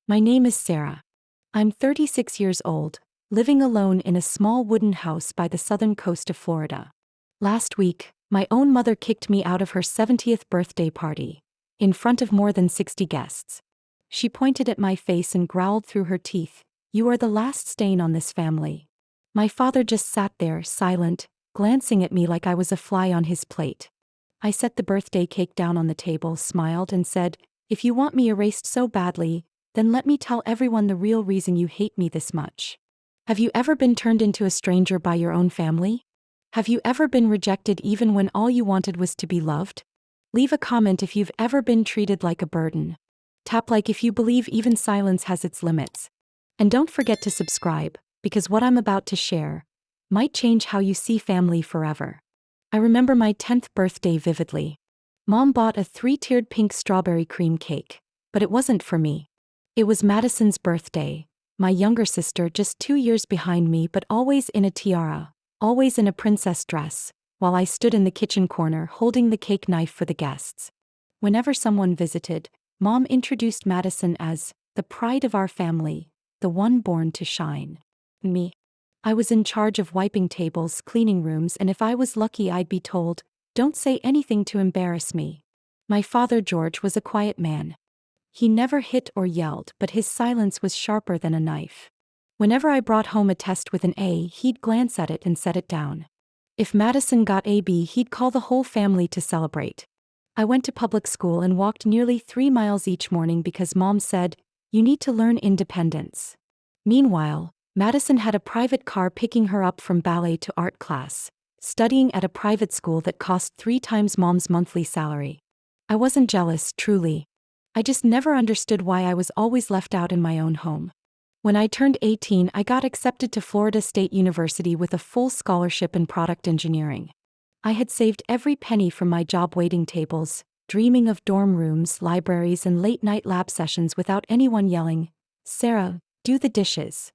My name is Sarah. I'm 36 years old, living alone in a small wooden house by the southern coast of Florida. Last week, my own mother kicked me out of her 70th birthday party, in front of more than 60 guests. She pointed at my face and growled through her teeth, "You are the last stain on this family." My father just sat there, silent, glancing at me like I was a fly on his plate. I set the birthday cake down on the table, smiled, and said, "If you want me erased so badly, then let me tell everyone the real reason you hate me this much. Have you ever been turned into a stranger by your own family? Have you ever been rejected even when all you wanted was to be loved? Leave a comment if you've ever been treated like a burden. Tap like if you believe even silence has its limits. And don't forget to subscribe, because what I'm about to share might change how you see family forever." I remember my 10th birthday vividly. Mom bought a 3-tiered pink strawberry cream cake, but it wasn't for me. It was Madison's birthday, my younger sister just 2 years behind me, but always in a tiara, always in a princess dress, while I stood in the kitchen corner holding the cake knife for the guests. Whenever someone visited, Mom introduced Madison as the pride of our family, the one born to shine. Me. I was in charge of wiping tables, cleaning rooms, and if I was lucky I'd be told, "Don't say anything to embarrass me." My father, George, was a quiet man. He never hit or yelled, but his silence was sharper than a knife. Whenever I brought home a test with an A, he'd glance at it and set it down. If Madison got a B, he'd call the whole family to celebrate. I went to public school and walked nearly 3 miles each morning because Mom said, "You need to learn independence." Meanwhile, Madison had a private car picking her up from ballet to art class, studying at a private school that cost 3 times Mom's monthly salary. I wasn't jealous, truly. I just never understood why I was always left out in my own home. When I turned 18, I got accepted to Florida State University with a full scholarship in product engineering. I had saved every penny from my job waiting tables, dreaming of dorm rooms, libraries, and late-night lab sessions without anyone yelling, "Sarah, do the dishes."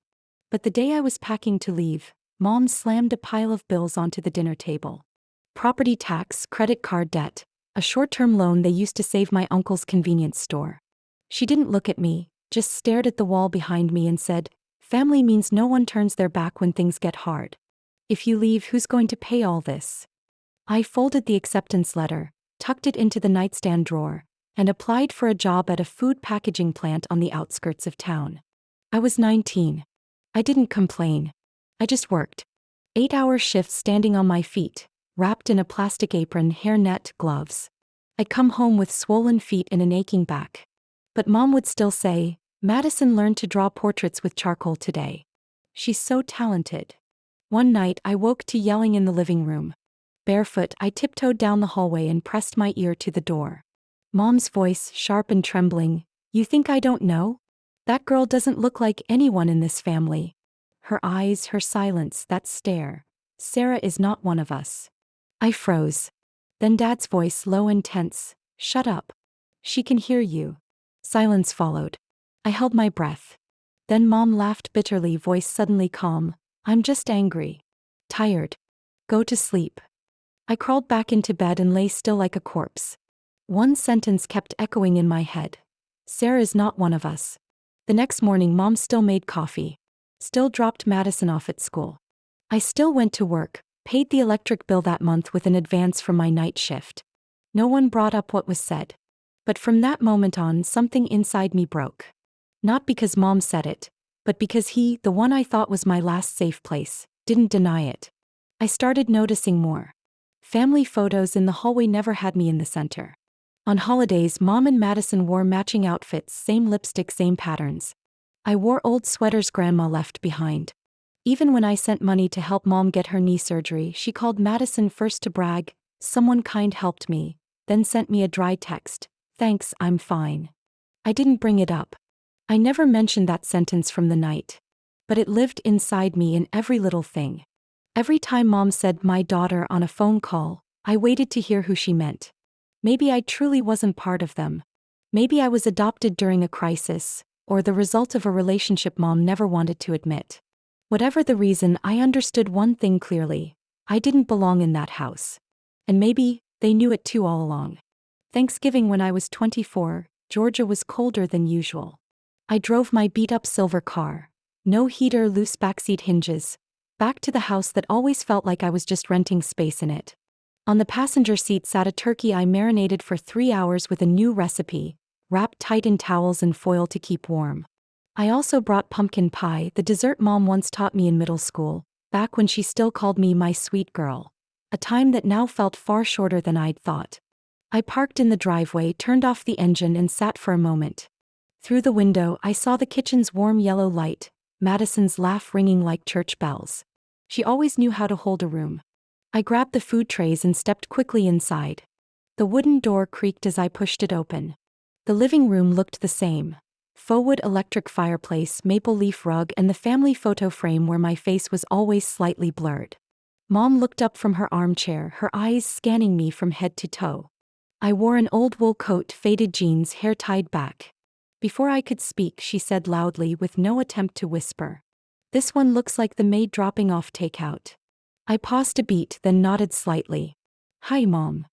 But the day I was packing to leave, Mom slammed a pile of bills onto the dinner table. Property tax, credit card debt, a short-term loan they used to save my uncle's convenience store. She didn't look at me, just stared at the wall behind me and said, "Family means no one turns their back when things get hard. If you leave, who's going to pay all this?" I folded the acceptance letter, tucked it into the nightstand drawer, and applied for a job at a food packaging plant on the outskirts of town. I was 19. I didn't complain. I just worked. 8-hour shifts standing on my feet, wrapped in a plastic apron, hairnet, gloves. I'd come home with swollen feet and an aching back. But Mom would still say, "Madison learned to draw portraits with charcoal today. She's so talented." One night I woke to yelling in the living room. Barefoot, I tiptoed down the hallway and pressed my ear to the door. Mom's voice, sharp and trembling, "You think I don't know? That girl doesn't look like anyone in this family." Her eyes, her silence, that stare. "Sarah is not one of us." I froze. Then Dad's voice, low and tense, "Shut up. She can hear you." Silence followed. I held my breath. Then Mom laughed bitterly, voice suddenly calm, "I'm just angry. Tired. Go to sleep." I crawled back into bed and lay still like a corpse. One sentence kept echoing in my head. "Sarah is not one of us." The next morning Mom still made coffee. Still dropped Madison off at school. I still went to work, paid the electric bill that month with an advance from my night shift. No one brought up what was said. But from that moment on, something inside me broke. Not because Mom said it, but because he, the one I thought was my last safe place, didn't deny it. I started noticing more. Family photos in the hallway never had me in the center. On holidays, Mom and Madison wore matching outfits, same lipstick, same patterns. I wore old sweaters Grandma left behind. Even when I sent money to help Mom get her knee surgery, she called Madison first to brag, "Someone kind helped me," then sent me a dry text, "Thanks, I'm fine." I didn't bring it up. I never mentioned that sentence from the night. But it lived inside me in every little thing. Every time Mom said "my daughter" on a phone call, I waited to hear who she meant. Maybe I truly wasn't part of them. Maybe I was adopted during a crisis, or the result of a relationship Mom never wanted to admit. Whatever the reason, I understood one thing clearly. I didn't belong in that house. And maybe they knew it too all along. Thanksgiving when I was 24, Georgia was colder than usual. I drove my beat-up silver car. No heater, loose backseat hinges. Back to the house that always felt like I was just renting space in it. On the passenger seat sat a turkey I marinated for 3 hours with a new recipe, wrapped tight in towels and foil to keep warm. I also brought pumpkin pie, the dessert Mom once taught me in middle school, back when she still called me my sweet girl. A time that now felt far shorter than I'd thought. I parked in the driveway, turned off the engine and sat for a moment. Through the window, I saw the kitchen's warm yellow light, Madison's laugh ringing like church bells. She always knew how to hold a room. I grabbed the food trays and stepped quickly inside. The wooden door creaked as I pushed it open. The living room looked the same. Faux wood electric fireplace, maple leaf rug and the family photo frame where my face was always slightly blurred. Mom looked up from her armchair, her eyes scanning me from head to toe. I wore an old wool coat, faded jeans, hair tied back. Before I could speak, she said loudly with no attempt to whisper. "This one looks like the maid dropping off takeout." I paused a beat, then nodded slightly. "Hi, Mom."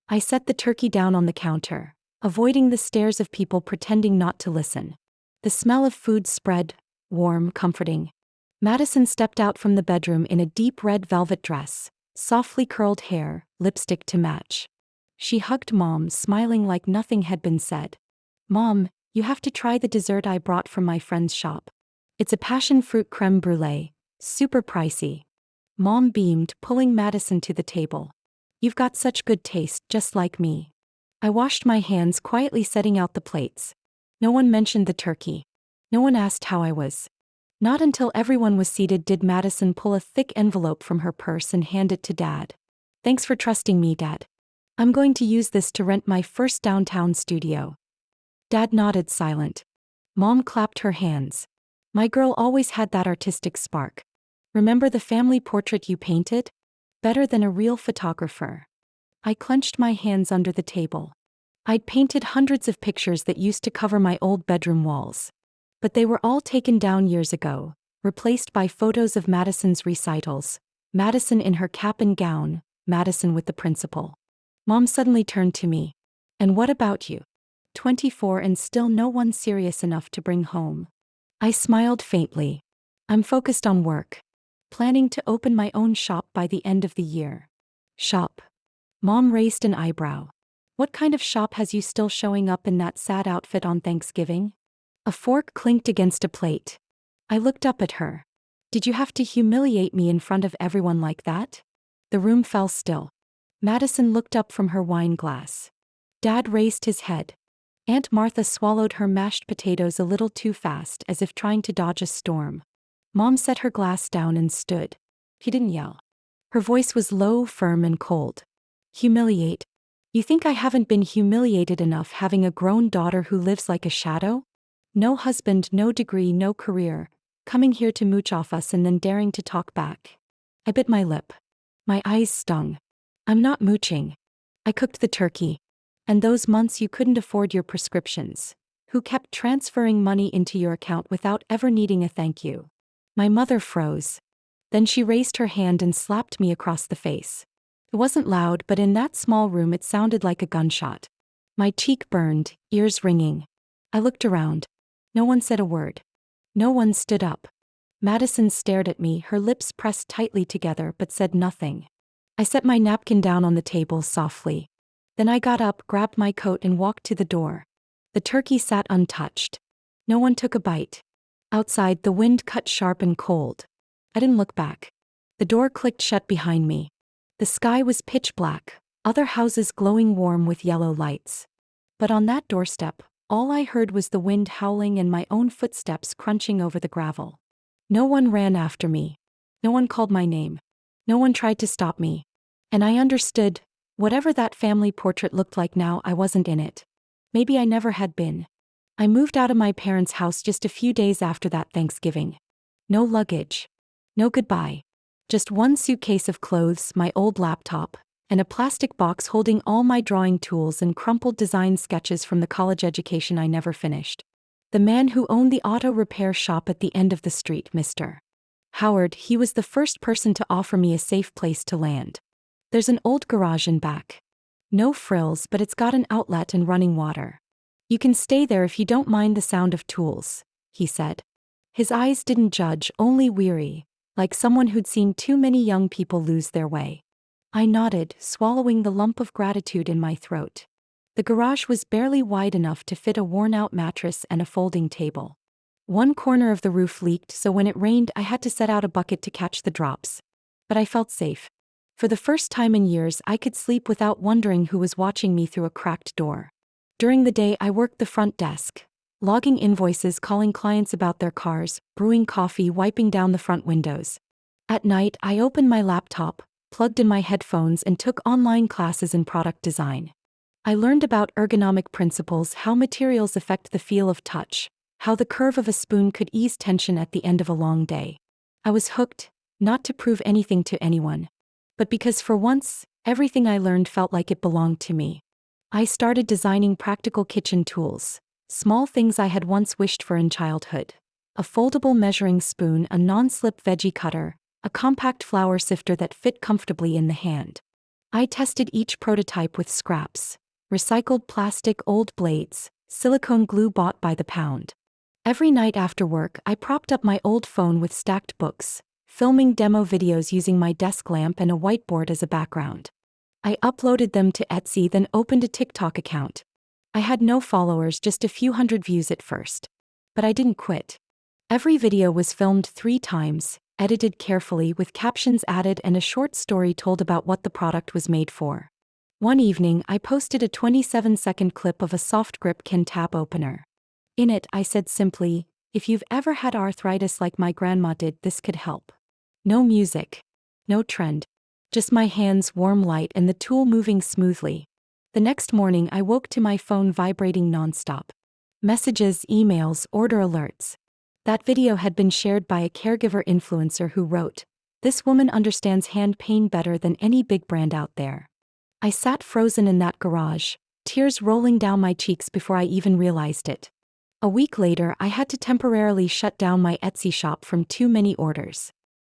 I set the turkey down on the counter, avoiding the stares of people pretending not to listen. The smell of food spread, warm, comforting. Madison stepped out from the bedroom in a deep red velvet dress, softly curled hair, lipstick to match. She hugged Mom, smiling like nothing had been said. "Mom, you have to try the dessert I brought from my friend's shop. It's a passion fruit creme brulee, super pricey." Mom beamed, pulling Madison to the table. "You've got such good taste, just like me." I washed my hands, quietly setting out the plates. No one mentioned the turkey. No one asked how I was. Not until everyone was seated did Madison pull a thick envelope from her purse and hand it to Dad. "Thanks for trusting me, Dad. I'm going to use this to rent my first downtown studio." Dad nodded, silent. Mom clapped her hands. "My girl always had that artistic spark. Remember the family portrait you painted? Better than a real photographer." I clenched my hands under the table. I'd painted hundreds of pictures that used to cover my old bedroom walls. But they were all taken down years ago, replaced by photos of Madison's recitals. Madison in her cap and gown, Madison with the principal. Mom suddenly turned to me. "And what about you? 24 and still no one serious enough to bring home." I smiled faintly. "I'm focused on work. Planning to open my own shop by the end of the year." "Shop?" Mom raised an eyebrow. "What kind of shop has you still showing up in that sad outfit on Thanksgiving?" A fork clinked against a plate. I looked up at her. "Did you have to humiliate me in front of everyone like that?" The room fell still. Madison looked up from her wine glass. Dad raised his head. Aunt Martha swallowed her mashed potatoes a little too fast, as if trying to dodge a storm. Mom set her glass down and stood. He didn't yell. Her voice was low, firm and cold. "Humiliate? You think I haven't been humiliated enough having a grown daughter who lives like a shadow? No husband, no degree, no career, coming here to mooch off us and then daring to talk back." I bit my lip. My eyes stung. "I'm not mooching. I cooked the turkey. And those months you couldn't afford your prescriptions. Who kept transferring money into your account without ever needing a thank you?" My mother froze. Then she raised her hand and slapped me across the face. It wasn't loud, but in that small room it sounded like a gunshot. My cheek burned, ears ringing. I looked around. No one said a word. No one stood up. Madison stared at me, her lips pressed tightly together, but said nothing. I set my napkin down on the table softly. Then I got up, grabbed my coat and walked to the door. The turkey sat untouched. No one took a bite. Outside, the wind cut sharp and cold. I didn't look back. The door clicked shut behind me. The sky was pitch black, other houses glowing warm with yellow lights. But on that doorstep, all I heard was the wind howling and my own footsteps crunching over the gravel. No one ran after me. No one called my name. No one tried to stop me. And I understood, whatever that family portrait looked like now, I wasn't in it. Maybe I never had been. I moved out of my parents' house just a few days after that Thanksgiving. No luggage. No goodbye. Just one suitcase of clothes, my old laptop, and a plastic box holding all my drawing tools and crumpled design sketches from the college education I never finished. The man who owned the auto repair shop at the end of the street, Mr. Howard, he was the first person to offer me a safe place to land. "There's an old garage in back. No frills, but it's got an outlet and running water. You can stay there if you don't mind the sound of tools," he said. His eyes didn't judge, only weary, like someone who'd seen too many young people lose their way. I nodded, swallowing the lump of gratitude in my throat. The garage was barely wide enough to fit a worn-out mattress and a folding table. One corner of the roof leaked, so when it rained I had to set out a bucket to catch the drops. But I felt safe. For the first time in years I could sleep without wondering who was watching me through a cracked door. During the day I worked the front desk, logging invoices, calling clients about their cars, brewing coffee, wiping down the front windows. At night I opened my laptop, plugged in my headphones and took online classes in product design. I learned about ergonomic principles, how materials affect the feel of touch, how the curve of a spoon could ease tension at the end of a long day. I was hooked, not to prove anything to anyone, but because for once, everything I learned felt like it belonged to me. I started designing practical kitchen tools, small things I had once wished for in childhood. A foldable measuring spoon, a non-slip veggie cutter, a compact flour sifter that fit comfortably in the hand. I tested each prototype with scraps, recycled plastic, old blades, silicone glue bought by the pound. Every night after work I propped up my old phone with stacked books, filming demo videos using my desk lamp and a whiteboard as a background. I uploaded them to Etsy, then opened a TikTok account. I had no followers, just a few hundred views at first. But I didn't quit. Every video was filmed 3 times, edited carefully with captions added and a short story told about what the product was made for. One evening I posted a 27-second clip of a soft grip can tab opener. In it I said simply, "If you've ever had arthritis like my grandma did, this could help." No music. No trend. Just my hands, warm light and the tool moving smoothly. The next morning I woke to my phone vibrating nonstop. Messages, emails, order alerts. That video had been shared by a caregiver influencer who wrote, "This woman understands hand pain better than any big brand out there." I sat frozen in that garage, tears rolling down my cheeks before I even realized it. A week later I had to temporarily shut down my Etsy shop from too many orders.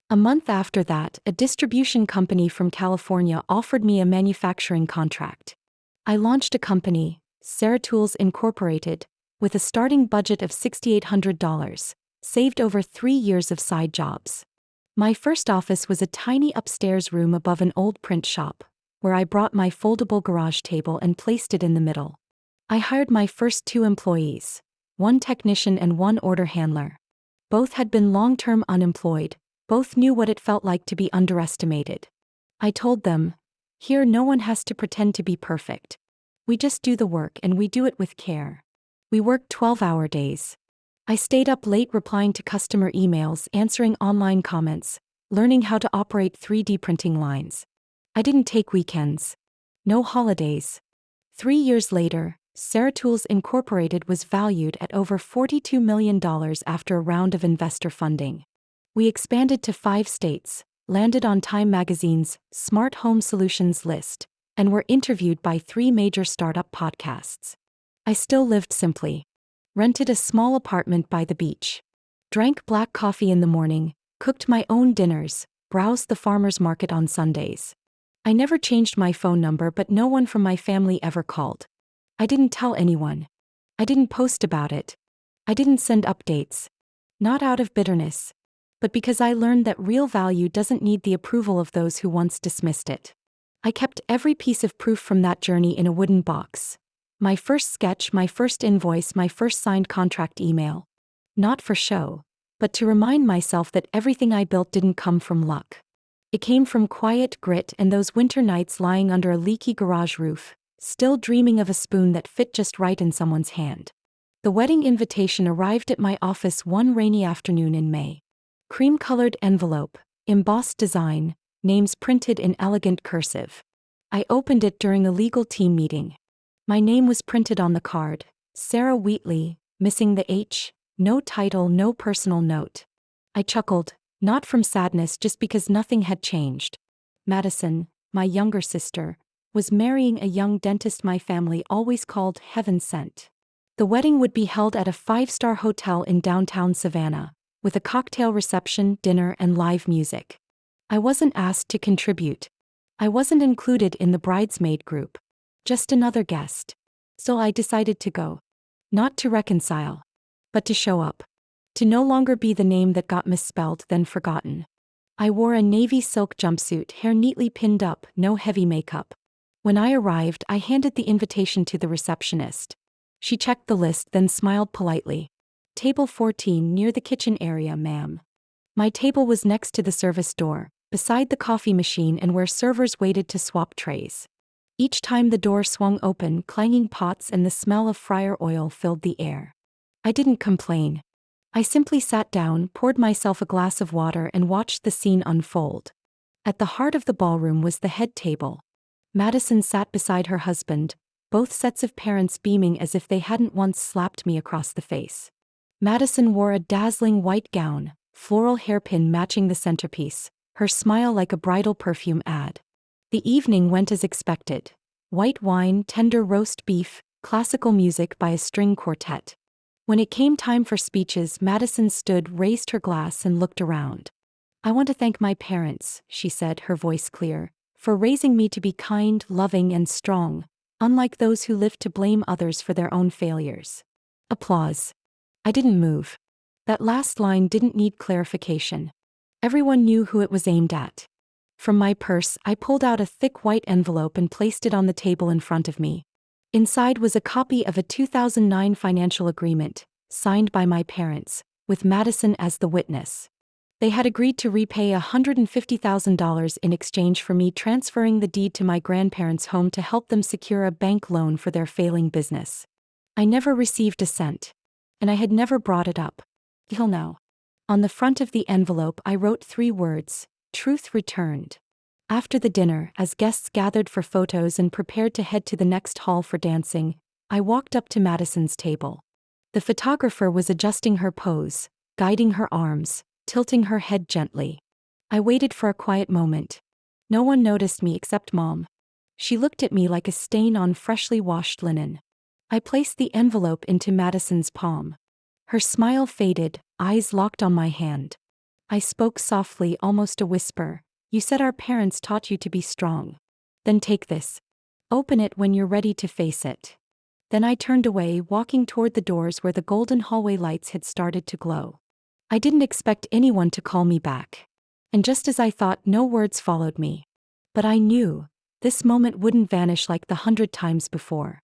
A month after that, a distribution company from California offered me a manufacturing contract. I launched a company, Tools Incorporated, with a starting budget of $6,800, saved over 3 years of side jobs. My first office was a tiny upstairs room above an old print shop, where I brought my foldable garage table and placed it in the middle. I hired my first 2 employees, 1 technician and 1 order handler. Both had been long-term unemployed, both knew what it felt like to be underestimated. I told them, "Here no one has to pretend to be perfect. We just do the work and we do it with care." We worked 12-hour days. I stayed up late replying to customer emails, answering online comments, learning how to operate 3D printing lines. I didn't take weekends. No holidays. 3 years later, Tools Incorporated was valued at over $42 million after a round of investor funding. We expanded to 5 states, landed on Time Magazine's Smart Home Solutions list, and were interviewed by 3 major startup podcasts. I still lived simply. Rented a small apartment by the beach. Drank black coffee in the morning, cooked my own dinners, browsed the farmers market on Sundays. I never changed my phone number, but no one from my family ever called. I didn't tell anyone. I didn't post about it. I didn't send updates. Not out of bitterness, but because I learned that real value doesn't need the approval of those who once dismissed it. I kept every piece of proof from that journey in a wooden box. My first sketch, my first invoice, my first signed contract email. Not for show, but to remind myself that everything I built didn't come from luck. It came from quiet grit and those winter nights lying under a leaky garage roof, still dreaming of a spoon that fit just right in someone's hand. The wedding invitation arrived at my office one rainy afternoon in May. Cream-colored envelope, embossed design, names printed in elegant cursive. I opened it during a legal team meeting. My name was printed on the card, Sarah Wheatley, missing the H, no title, no personal note. I chuckled, not from sadness, just because nothing had changed. Madison, my younger sister, was marrying a young dentist my family always called heaven sent. The wedding would be held at a 5-star hotel in downtown Savannah, with a cocktail reception, dinner, and live music. I wasn't asked to contribute. I wasn't included in the bridesmaid group. Just another guest. So I decided to go. Not to reconcile, but to show up. To no longer be the name that got misspelled then forgotten. I wore a navy silk jumpsuit, hair neatly pinned up, no heavy makeup. When I arrived, I handed the invitation to the receptionist. She checked the list, then smiled politely. Table 14 near the kitchen area, ma'am. My table was next to the service door, beside the coffee machine and where servers waited to swap trays. Each time the door swung open, clanging pots and the smell of fryer oil filled the air. I didn't complain. I simply sat down, poured myself a glass of water and watched the scene unfold. At the heart of the ballroom was the head table. Madison sat beside her husband, both sets of parents beaming as if they hadn't once slapped me across the face. Madison wore a dazzling white gown, floral hairpin matching the centerpiece, her smile like a bridal perfume ad. The evening went as expected. White wine, tender roast beef, classical music by a string quartet. When it came time for speeches, Madison stood, raised her glass and looked around. I want to thank my parents, she said, her voice clear, for raising me to be kind, loving and strong, unlike those who live to blame others for their own failures. Applause. I didn't move. That last line didn't need clarification. Everyone knew who it was aimed at. From my purse, I pulled out a thick white envelope and placed it on the table in front of me. Inside was a copy of a 2009 financial agreement, signed by my parents, with Madison as the witness. They had agreed to repay $150,000 in exchange for me transferring the deed to my grandparents' home to help them secure a bank loan for their failing business. I never received a cent. And I had never brought it up. Till now. On the front of the envelope I wrote 3 words, truth returned. After the dinner, as guests gathered for photos and prepared to head to the next hall for dancing, I walked up to Madison's table. The photographer was adjusting her pose, guiding her arms, tilting her head gently. I waited for a quiet moment. No one noticed me except Mom. She looked at me like a stain on freshly washed linen. I placed the envelope into Madison's palm. Her smile faded, eyes locked on my hand. I spoke softly, almost a whisper. You said our parents taught you to be strong. Then take this. Open it when you're ready to face it. Then I turned away, walking toward the doors where the golden hallway lights had started to glow. I didn't expect anyone to call me back. And just as I thought, no words followed me. But I knew, this moment wouldn't vanish like the 100 times before.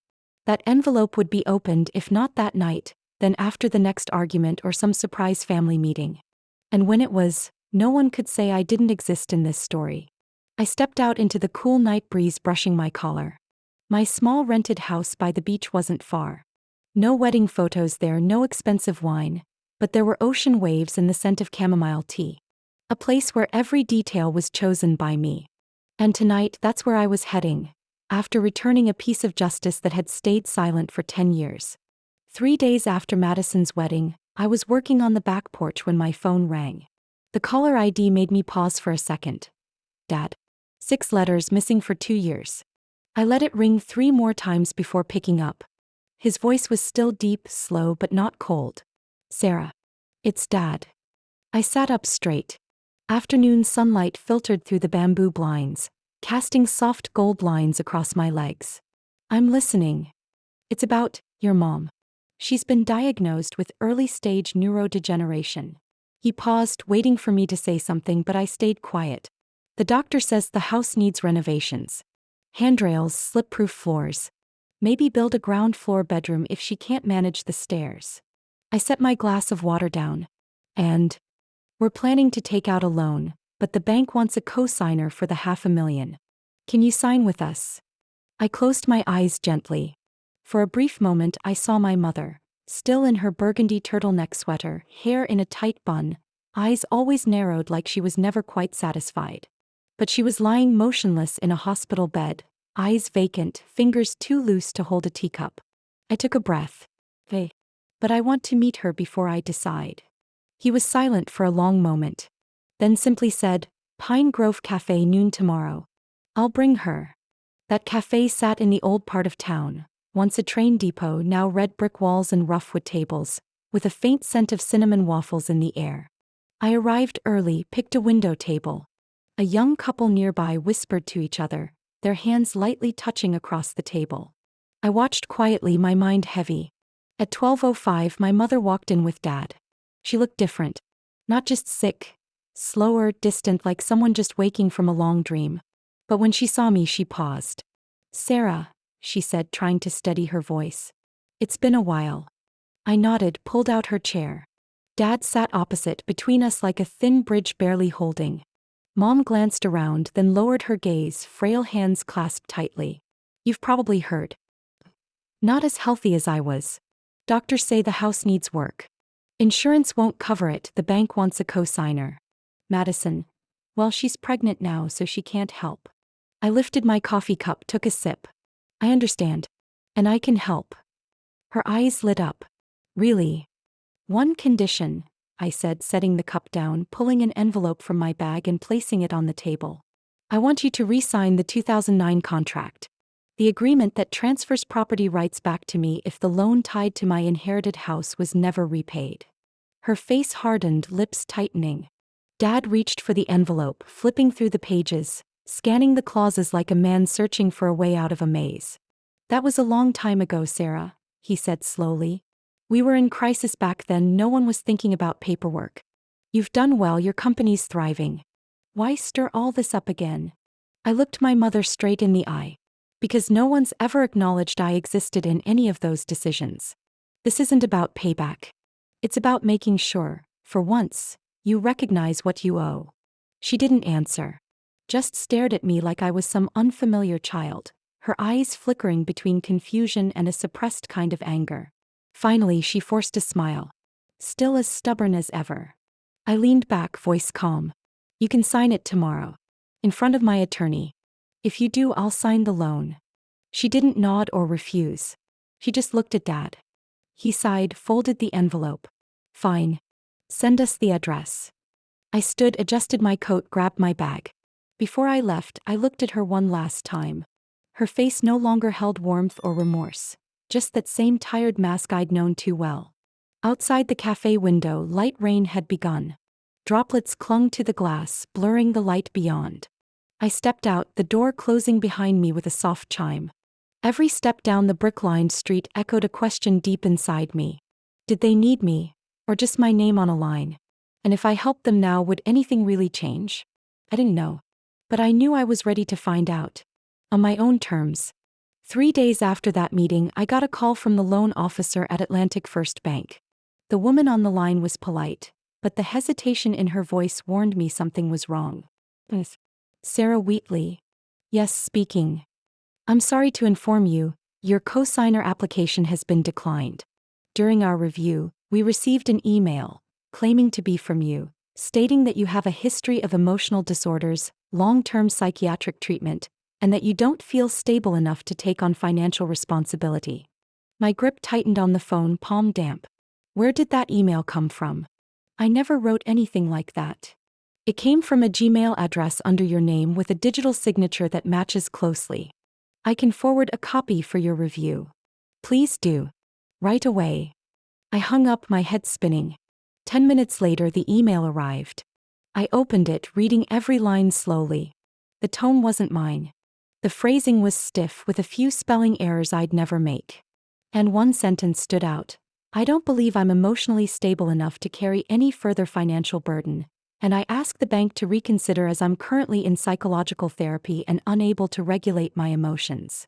That envelope would be opened, if not that night, then after the next argument or some surprise family meeting. And when it was, no one could say I didn't exist in this story. I stepped out into the cool night breeze, brushing my collar. My small rented house by the beach wasn't far. No wedding photos there, no expensive wine, but there were ocean waves and the scent of chamomile tea. A place where every detail was chosen by me. And tonight, that's where I was heading, after returning a piece of justice that had stayed silent for 10 years. 3 days after Madison's wedding, I was working on the back porch when my phone rang. The caller ID made me pause for a second. Dad. 6 letters missing for 2 years. I let it ring 3 more times before picking up. His voice was still deep, slow but not cold. Sarah. It's Dad. I sat up straight. Afternoon sunlight filtered through the bamboo blinds, casting soft gold lines across my legs. I'm listening. It's about your mom. She's been diagnosed with early-stage neurodegeneration. He paused, waiting for me to say something, but I stayed quiet. The doctor says the house needs renovations. Handrails, slip-proof floors. Maybe build a ground-floor bedroom if she can't manage the stairs. I set my glass of water down. And we're planning to take out a loan, but the bank wants a co-signer for the $500,000. Can you sign with us? I closed my eyes gently. For a brief moment I saw my mother, still in her burgundy turtleneck sweater, hair in a tight bun, eyes always narrowed like she was never quite satisfied. But she was lying motionless in a hospital bed, eyes vacant, fingers too loose to hold a teacup. I took a breath. Hey. But I want to meet her before I decide. He was silent for a long moment. Then simply said, Pine Grove Cafe, noon tomorrow. I'll bring her. That cafe sat in the old part of town, once a train depot, now red brick walls and rough wood tables, with a faint scent of cinnamon waffles in the air. I arrived early, picked a window table. A young couple nearby whispered to each other, their hands lightly touching across the table. I watched quietly, my mind heavy. At 12:05 my mother walked in with Dad. She looked different. Not just sick, slower, distant, like someone just waking from a long dream. But when she saw me, she paused. "Sarah," she said, trying to steady her voice. "It's been a while." I nodded, pulled out her chair. Dad sat opposite, between us like a thin bridge barely holding. Mom glanced around, then lowered her gaze, frail hands clasped tightly. "You've probably heard. Not as healthy as I was. Doctors say the house needs work. Insurance won't cover it, the bank wants a co-signer. Madison, well, she's pregnant now, so she can't help." I lifted my coffee cup, took a sip. "I understand. And I can help." Her eyes lit up. "Really? One condition," I said, setting the cup down, pulling an envelope from my bag and placing it on the table. "I want you to re-sign the 2009 contract. The agreement that transfers property rights back to me if the loan tied to my inherited house was never repaid." Her face hardened, lips tightening. Dad reached for the envelope, flipping through the pages, scanning the clauses like a man searching for a way out of a maze. "That was a long time ago, Sarah," he said slowly. "We were in crisis back then, no one was thinking about paperwork. You've done well, your company's thriving. Why stir all this up again?" I looked my mother straight in the eye. "Because no one's ever acknowledged I existed in any of those decisions. This isn't about payback. It's about making sure, for once, you recognize what you owe." She didn't answer. Just stared at me like I was some unfamiliar child, her eyes flickering between confusion and a suppressed kind of anger. Finally, she forced a smile. Still as stubborn as ever. I leaned back, voice calm. "You can sign it tomorrow. In front of my attorney. If you do, I'll sign the loan." She didn't nod or refuse. She just looked at Dad. He sighed, folded the envelope. "Fine. Send us the address." I stood, adjusted my coat, grabbed my bag. Before I left, I looked at her one last time. Her face no longer held warmth or remorse. Just that same tired mask I'd known too well. Outside the cafe window, light rain had begun. Droplets clung to the glass, blurring the light beyond. I stepped out, the door closing behind me with a soft chime. Every step down the brick-lined street echoed a question deep inside me. Did they need me? Or just my name on a line? And if I helped them now, would anything really change? I didn't know. But I knew I was ready to find out. On my own terms. 3 days after that meeting, I got a call from the loan officer at Atlantic First Bank. The woman on the line was polite, but the hesitation in her voice warned me something was wrong. "Sarah Wheatley." "Yes, speaking." "I'm sorry to inform you, your co-signer application has been declined. During our review, we received an email, claiming to be from you, stating that you have a history of emotional disorders, long-term psychiatric treatment, and that you don't feel stable enough to take on financial responsibility." My grip tightened on the phone, palm damp. Where did that email come from? I never wrote anything like that. It came from a Gmail address under your name with a digital signature that matches closely. I can forward a copy for your review. Please do. Right away. I hung up, my head spinning. 10 minutes later, the email arrived. I opened it, reading every line slowly. The tone wasn't mine. The phrasing was stiff, with a few spelling errors I'd never make. And one sentence stood out. "I don't believe I'm emotionally stable enough to carry any further financial burden, and I ask the bank to reconsider as I'm currently in psychological therapy and unable to regulate my emotions."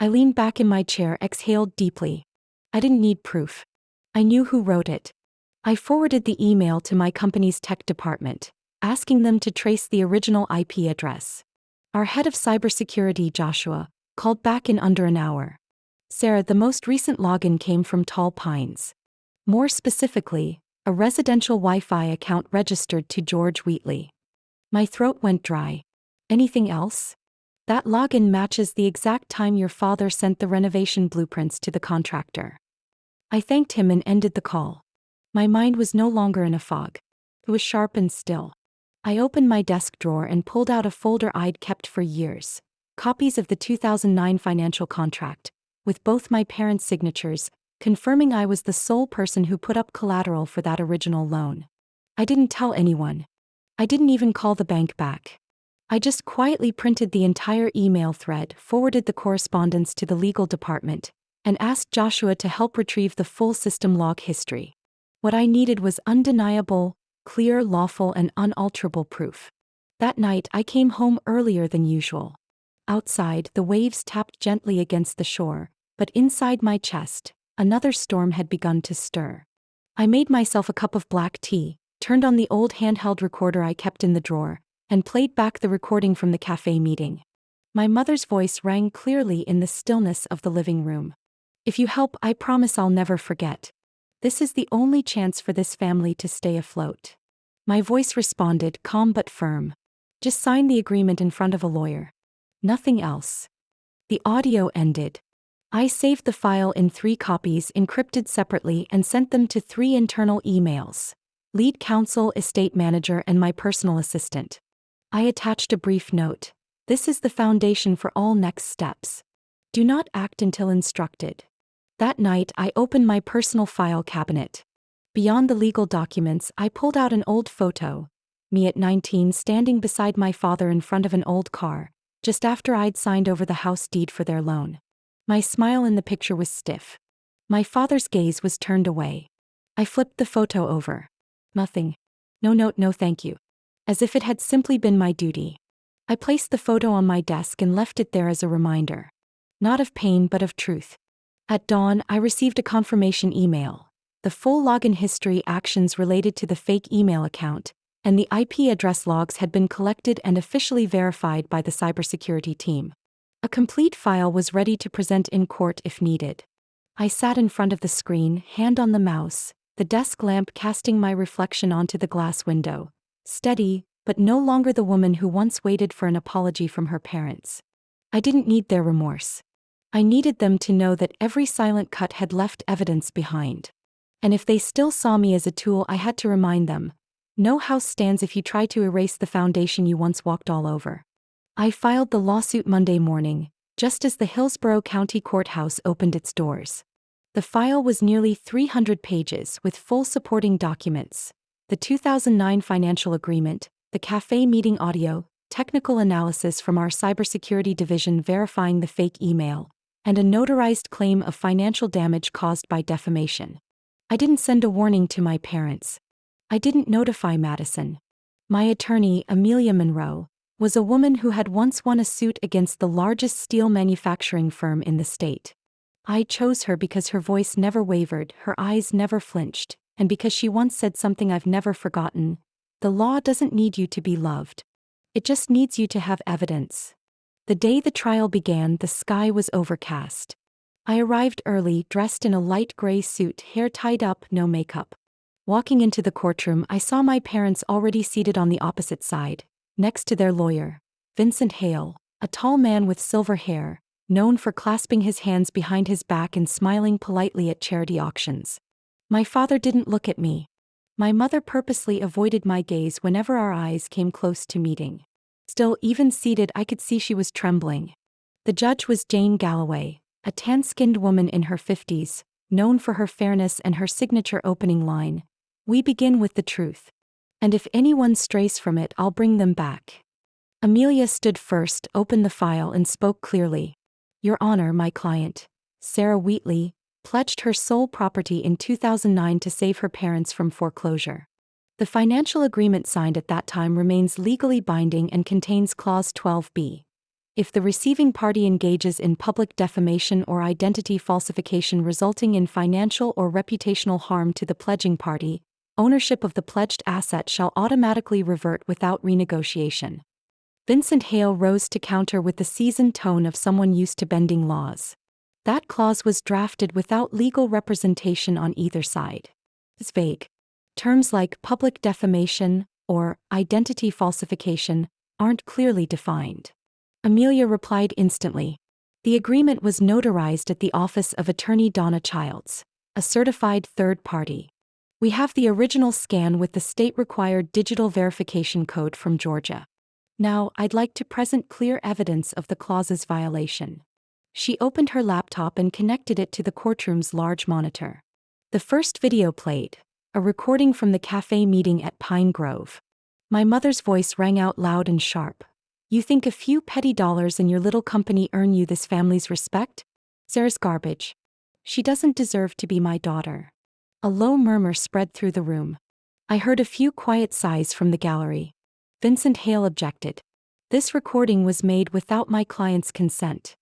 I leaned back in my chair, exhaled deeply. I didn't need proof. I knew who wrote it. I forwarded the email to my company's tech department, asking them to trace the original IP address. Our head of cybersecurity, Joshua, called back in under an hour. "Sarah, the most recent login came from Tall Pines. More specifically, a residential Wi-Fi account registered to George Wheatley." My throat went dry. "Anything else?" "That login matches the exact time your father sent the renovation blueprints to the contractor." I thanked him and ended the call. My mind was no longer in a fog. It was sharp and still. I opened my desk drawer and pulled out a folder I'd kept for years. Copies of the 2009 financial contract, with both my parents' signatures, confirming I was the sole person who put up collateral for that original loan. I didn't tell anyone. I didn't even call the bank back. I just quietly printed the entire email thread, forwarded the correspondence to the legal department, and asked Joshua to help retrieve the full system log history. What I needed was undeniable, clear, lawful, and unalterable proof. That night I came home earlier than usual. Outside, the waves tapped gently against the shore, but inside my chest, another storm had begun to stir. I made myself a cup of black tea, turned on the old handheld recorder I kept in the drawer, and played back the recording from the cafe meeting. My mother's voice rang clearly in the stillness of the living room. "If you help, I promise I'll never forget. This is the only chance for this family to stay afloat." My voice responded, calm but firm. "Just sign the agreement in front of a lawyer. Nothing else." The audio ended. I saved the file in 3 copies encrypted separately and sent them to 3 internal emails: lead counsel, estate manager, and my personal assistant. I attached a brief note. "This is the foundation for all next steps. Do not act until instructed." That night I opened my personal file cabinet. Beyond the legal documents, I pulled out an old photo. Me at 19 standing beside my father in front of an old car, just after I'd signed over the house deed for their loan. My smile in the picture was stiff. My father's gaze was turned away. I flipped the photo over. Nothing. No note, no thank you. As if it had simply been my duty. I placed the photo on my desk and left it there as a reminder. Not of pain but of truth. At dawn, I received a confirmation email. The full login history, actions related to the fake email account, and the IP address logs had been collected and officially verified by the cybersecurity team. A complete file was ready to present in court if needed. I sat in front of the screen, hand on the mouse, the desk lamp casting my reflection onto the glass window. Steady, but no longer the woman who once waited for an apology from her parents. I didn't need their remorse. I needed them to know that every silent cut had left evidence behind. And if they still saw me as a tool, I had to remind them, no house stands if you try to erase the foundation you once walked all over. I filed the lawsuit Monday morning, just as the Hillsborough County Courthouse opened its doors. The file was nearly 300 pages with full supporting documents: the 2009 financial agreement, the cafe meeting audio, technical analysis from our cybersecurity division verifying the fake email, and a notarized claim of financial damage caused by defamation. I didn't send a warning to my parents. I didn't notify Madison. My attorney, Amelia Monroe, was a woman who had once won a suit against the largest steel manufacturing firm in the state. I chose her because her voice never wavered, her eyes never flinched, and because she once said something I've never forgotten: the law doesn't need you to be loved. It just needs you to have evidence. The day the trial began, the sky was overcast. I arrived early, dressed in a light gray suit, hair tied up, no makeup. Walking into the courtroom, I saw my parents already seated on the opposite side, next to their lawyer, Vincent Hale, a tall man with silver hair, known for clasping his hands behind his back and smiling politely at charity auctions. My father didn't look at me. My mother purposely avoided my gaze whenever our eyes came close to meeting. Still, even seated, I could see she was trembling. The judge was Jane Galloway, a tan-skinned woman in her 50s, known for her fairness and her signature opening line, "We begin with the truth. And if anyone strays from it, I'll bring them back." Amelia stood first, opened the file, and spoke clearly. "Your Honor, my client, Sarah Wheatley, pledged her sole property in 2009 to save her parents from foreclosure. The financial agreement signed at that time remains legally binding and contains Clause 12b. If the receiving party engages in public defamation or identity falsification resulting in financial or reputational harm to the pledging party, ownership of the pledged asset shall automatically revert without renegotiation." Vincent Hale rose to counter with the seasoned tone of someone used to bending laws. "That clause was drafted without legal representation on either side. It's vague. Terms like public defamation or identity falsification aren't clearly defined." Amelia replied instantly. "The agreement was notarized at the office of Attorney Donna Childs, a certified third party. We have the original scan with the state-required digital verification code from Georgia. Now, I'd like to present clear evidence of the clause's violation." She opened her laptop and connected it to the courtroom's large monitor. The first video played, a recording from the cafe meeting at Pine Grove. My mother's voice rang out loud and sharp. "You think a few petty dollars in your little company earn you this family's respect? Sarah's garbage. She doesn't deserve to be my daughter. A low murmur spread through the room. I heard a few quiet sighs from the gallery. Vincent Hale objected. This recording was made without my client's consent.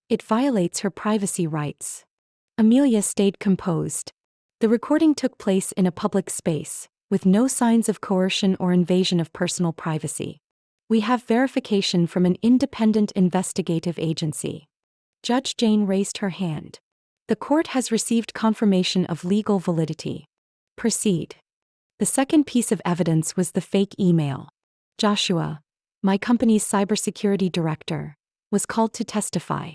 It violates her privacy rights. Amelia stayed composed. The recording took place in a public space, with no signs of coercion or invasion of personal privacy. We have verification from an independent investigative agency. Judge Jane raised her hand. The court has received confirmation of legal validity. Proceed. The second piece of evidence was the fake email. Joshua, my company's cybersecurity director, was called to testify.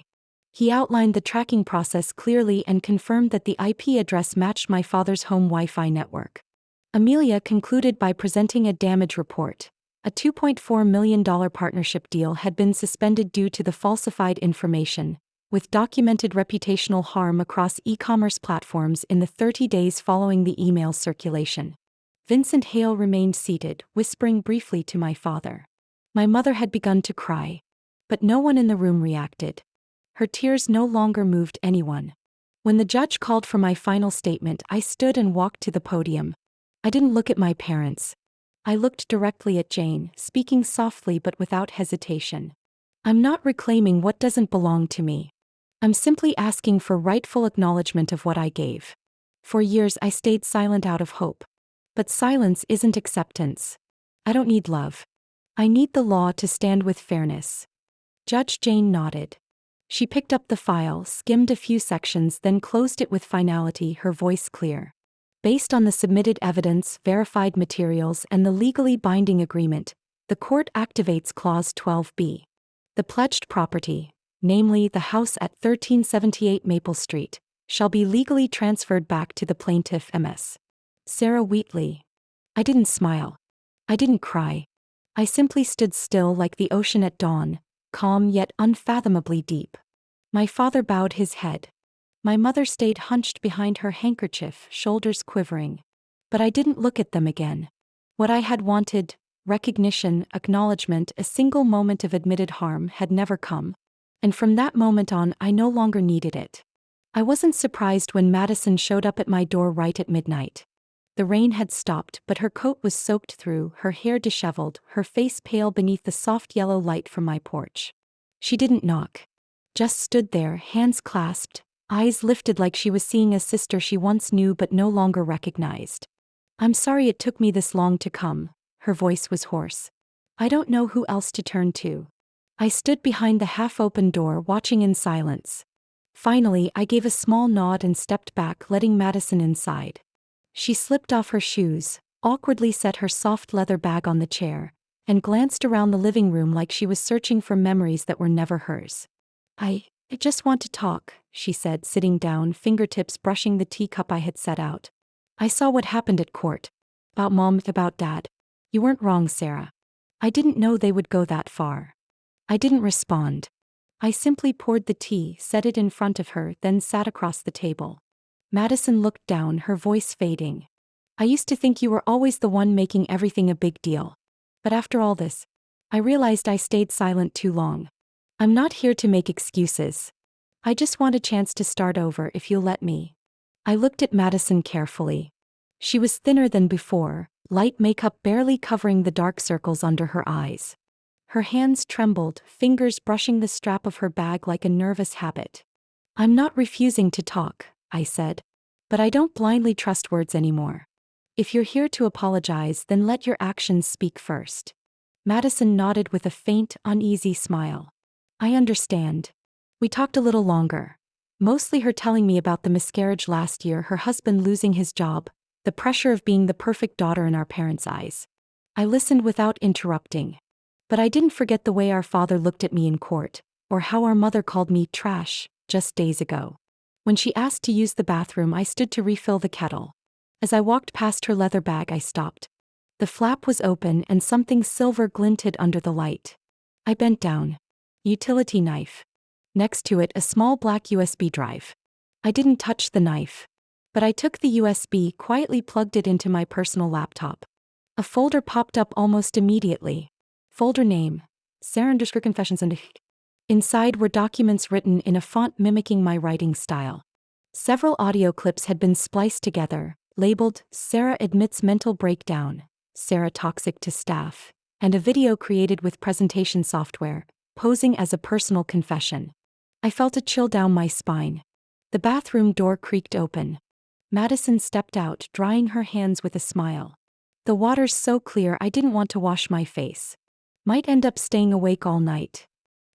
He outlined the tracking process clearly and confirmed that the IP address matched my father's home Wi-Fi network. Amelia concluded by presenting a damage report. A $2.4 million partnership deal had been suspended due to the falsified information, with documented reputational harm across e-commerce platforms in the 30 days following the email's circulation. Vincent Hale remained seated, whispering briefly to my father. My mother had begun to cry, but no one in the room reacted. Her tears no longer moved anyone. When the judge called for my final statement, I stood and walked to the podium. I didn't look at my parents. I looked directly at Jane, speaking softly but without hesitation. I'm not reclaiming what doesn't belong to me. I'm simply asking for rightful acknowledgement of what I gave. For years I stayed silent out of hope. But silence isn't acceptance. I don't need love. I need the law to stand with fairness. Judge Jane nodded. She picked up the file, skimmed a few sections, then closed it with finality, her voice clear. Based on the submitted evidence, verified materials, and the legally binding agreement, the court activates Clause 12B. The pledged property, namely the house at 1378 Maple Street, shall be legally transferred back to the plaintiff Ms. Sarah Wheatley. I didn't smile. I didn't cry. I simply stood still like the ocean at dawn, calm yet unfathomably deep. My father bowed his head. My mother stayed hunched behind her handkerchief, shoulders quivering. But I didn't look at them again. What I had wanted, recognition, acknowledgement, a single moment of admitted harm, had never come. And from that moment on, I no longer needed it. I wasn't surprised when Madison showed up at my door right at midnight. The rain had stopped, but her coat was soaked through, her hair disheveled, her face pale beneath the soft yellow light from my porch. She didn't knock. Just stood there, hands clasped, eyes lifted like she was seeing a sister she once knew but no longer recognized. I'm sorry it took me this long to come, her voice was hoarse. I don't know who else to turn to. I stood behind the half-open door, watching in silence. Finally, I gave a small nod and stepped back, letting Madison inside. She slipped off her shoes, awkwardly set her soft leather bag on the chair, and glanced around the living room like she was searching for memories that were never hers. I just want to talk, she said, sitting down, fingertips brushing the teacup I had set out. I saw what happened at court. About Mom, about Dad. You weren't wrong, Sarah. I didn't know they would go that far. I didn't respond. I simply poured the tea, set it in front of her, then sat across the table. Madison looked down, her voice fading. I used to think you were always the one making everything a big deal. But after all this, I realized I stayed silent too long. I'm not here to make excuses. I just want a chance to start over if you'll let me. I looked at Madison carefully. She was thinner than before, light makeup barely covering the dark circles under her eyes. Her hands trembled, fingers brushing the strap of her bag like a nervous habit. I'm not refusing to talk, I said. But I don't blindly trust words anymore. If you're here to apologize, then let your actions speak first. Madison nodded with a faint, uneasy smile. I understand. We talked a little longer. Mostly her telling me about the miscarriage last year, her husband losing his job, the pressure of being the perfect daughter in our parents' eyes. I listened without interrupting. But I didn't forget the way our father looked at me in court, or how our mother called me trash, just days ago. When she asked to use the bathroom, I stood to refill the kettle. As I walked past her leather bag, I stopped. The flap was open and something silver glinted under the light. I bent down. Utility knife. Next to it, a small black USB drive. I didn't touch the knife. But I took the USB, quietly plugged it into my personal laptop. A folder popped up almost immediately. Folder name: Sarah _ Confessions and Inside were documents written in a font mimicking my writing style. Several audio clips had been spliced together, labeled, "Sarah admits mental breakdown, Sarah toxic to staff," and a video created with presentation software, posing as a personal confession. I felt a chill down my spine. The bathroom door creaked open. Madison stepped out, drying her hands with a smile. "The water's so clear I didn't want to wash my face. Might end up staying awake all night."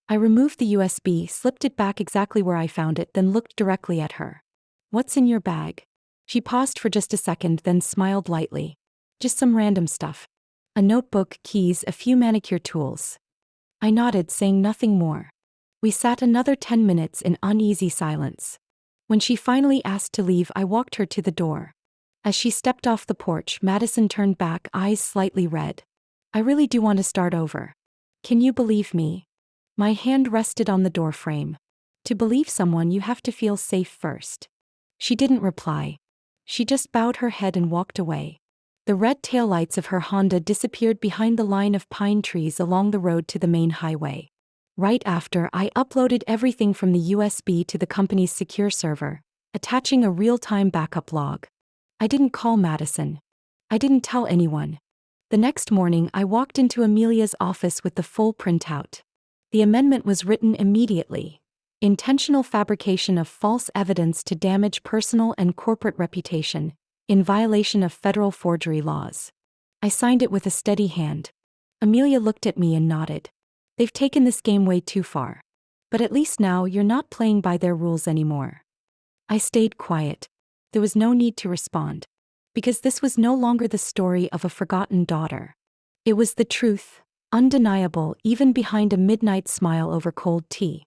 I removed the USB, slipped it back exactly where I found it, then looked directly at her. "What's in your bag?" She paused for just a second, then smiled lightly. "Just some random stuff. A notebook, keys, a few manicure tools." I nodded, saying nothing more. We sat another 10 minutes in uneasy silence. When she finally asked to leave, I walked her to the door. As she stepped off the porch, Madison turned back, eyes slightly red. "I really do want to start over. Can you believe me?" My hand rested on the door frame. "To believe someone, you have to feel safe first." She didn't reply. She just bowed her head and walked away. The red taillights of her Honda disappeared behind the line of pine trees along the road to the main highway. Right after, I uploaded everything from the USB to the company's secure server, attaching a real-time backup log. I didn't call Madison. I didn't tell anyone. The next morning, I walked into Amelia's office with the full printout. The amendment was written immediately. Intentional fabrication of false evidence to damage personal and corporate reputation, in violation of federal forgery laws. I signed it with a steady hand. Amelia looked at me and nodded. "They've taken this game way too far. But at least now you're not playing by their rules anymore." I stayed quiet. There was no need to respond. Because this was no longer the story of a forgotten daughter. It was the truth, undeniable even behind a midnight smile over cold tea.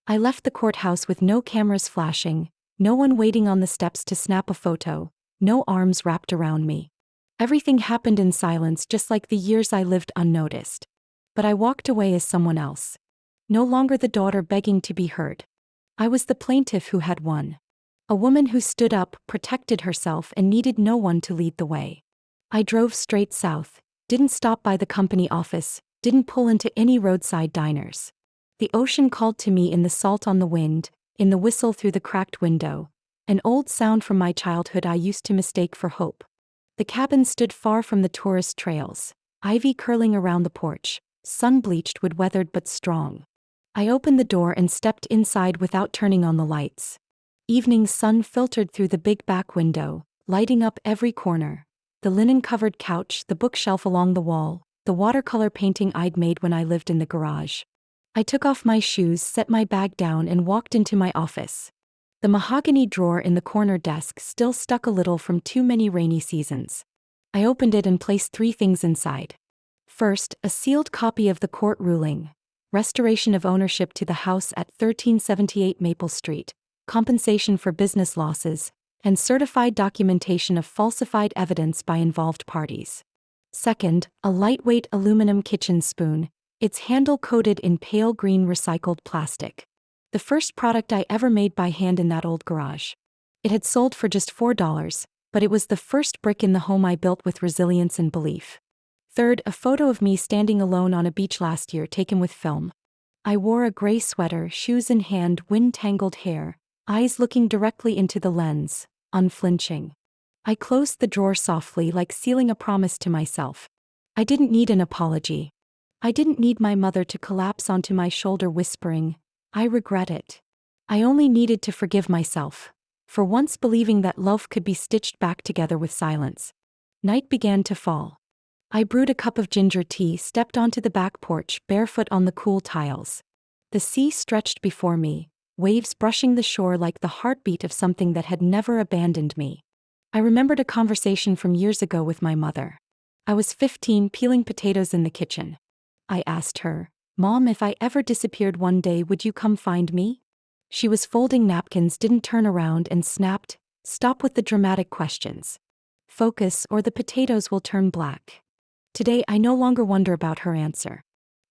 I left the courthouse with no cameras flashing, no one waiting on the steps to snap a photo, no arms wrapped around me. Everything happened in silence, just like the years I lived unnoticed. But I walked away as someone else. No longer the daughter begging to be heard. I was the plaintiff who had won. A woman who stood up, protected herself, and needed no one to lead the way. I drove straight south, didn't stop by the company office, didn't pull into any roadside diners. The ocean called to me in the salt on the wind, in the whistle through the cracked window, an old sound from my childhood I used to mistake for hope. The cabin stood far from the tourist trails, ivy curling around the porch, sun-bleached wood weathered but strong. I opened the door and stepped inside without turning on the lights. Evening sun filtered through the big back window, lighting up every corner. The linen-covered couch, the bookshelf along the wall, the watercolor painting I'd made when I lived in the garage. I took off my shoes, set my bag down, and walked into my office. The mahogany drawer in the corner desk still stuck a little from too many rainy seasons. I opened it and placed 3 things inside. First, a sealed copy of the court ruling, restoration of ownership to the house at 1378 Maple Street, compensation for business losses, and certified documentation of falsified evidence by involved parties. Second, a lightweight aluminum kitchen spoon, its handle coated in pale green recycled plastic. The first product I ever made by hand in that old garage. It had sold for just $4, but it was the first brick in the home I built with resilience and belief. Third, a photo of me standing alone on a beach last year taken with film. I wore a gray sweater, shoes in hand, wind-tangled hair, eyes looking directly into the lens, unflinching. I closed the drawer softly, like sealing a promise to myself. I didn't need an apology. I didn't need my mother to collapse onto my shoulder whispering, "I regret it." I only needed to forgive myself, for once believing that love could be stitched back together with silence. Night began to fall. I brewed a cup of ginger tea, stepped onto the back porch, barefoot on the cool tiles. The sea stretched before me, waves brushing the shore like the heartbeat of something that had never abandoned me. I remembered a conversation from years ago with my mother. I was 15, peeling potatoes in the kitchen. I asked her, "Mom, if I ever disappeared one day, would you come find me?" She was folding napkins, didn't turn around, and snapped, "Stop with the dramatic questions. Focus, or the potatoes will turn black." Today, I no longer wonder about her answer.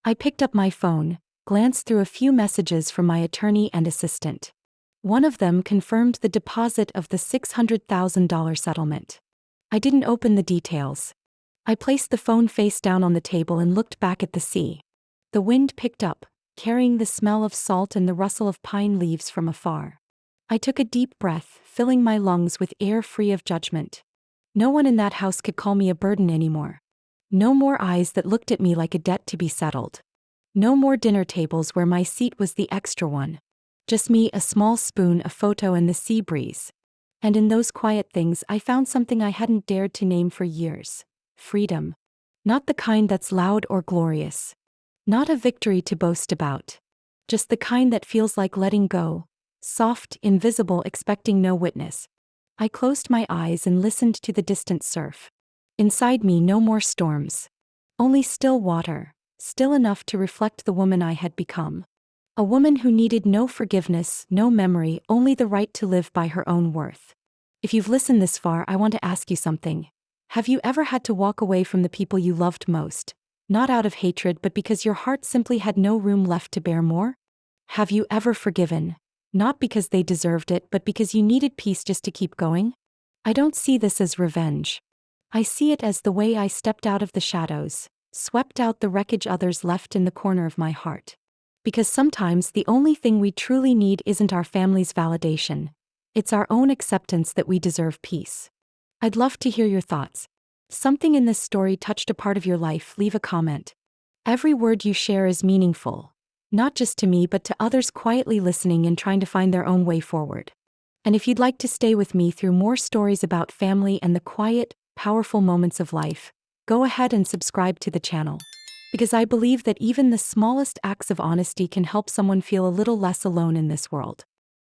I picked up my phone, glanced through a few messages from my attorney and assistant. One of them confirmed the deposit of the $600,000 settlement. I didn't open the details. I placed the phone face down on the table and looked back at the sea. The wind picked up, carrying the smell of salt and the rustle of pine leaves from afar. I took a deep breath, filling my lungs with air free of judgment. No one in that house could call me a burden anymore. No more eyes that looked at me like a debt to be settled. No more dinner tables where my seat was the extra one. Just me, a small spoon, a photo, and the sea breeze. And in those quiet things I found something I hadn't dared to name for years. Freedom. Not the kind that's loud or glorious. Not a victory to boast about. Just the kind that feels like letting go. Soft, invisible, expecting no witness. I closed my eyes and listened to the distant surf. Inside me, no more storms. Only still water, still enough to reflect the woman I had become. A woman who needed no forgiveness, no memory, only the right to live by her own worth. If you've listened this far, I want to ask you something. Have you ever had to walk away from the people you loved most? Not out of hatred, but because your heart simply had no room left to bear more? Have you ever forgiven? Not because they deserved it, but because you needed peace just to keep going? I don't see this as revenge. I see it as the way I stepped out of the shadows, swept out the wreckage others left in the corner of my heart. Because sometimes the only thing we truly need isn't our family's validation. It's our own acceptance that we deserve peace. I'd love to hear your thoughts. Something in this story touched a part of your life. Leave a comment. Every word you share is meaningful. Not just to me, but to others quietly listening and trying to find their own way forward. And if you'd like to stay with me through more stories about family and the quiet, powerful moments of life, go ahead and subscribe to the channel. Because I believe that even the smallest acts of honesty can help someone feel a little less alone in this world.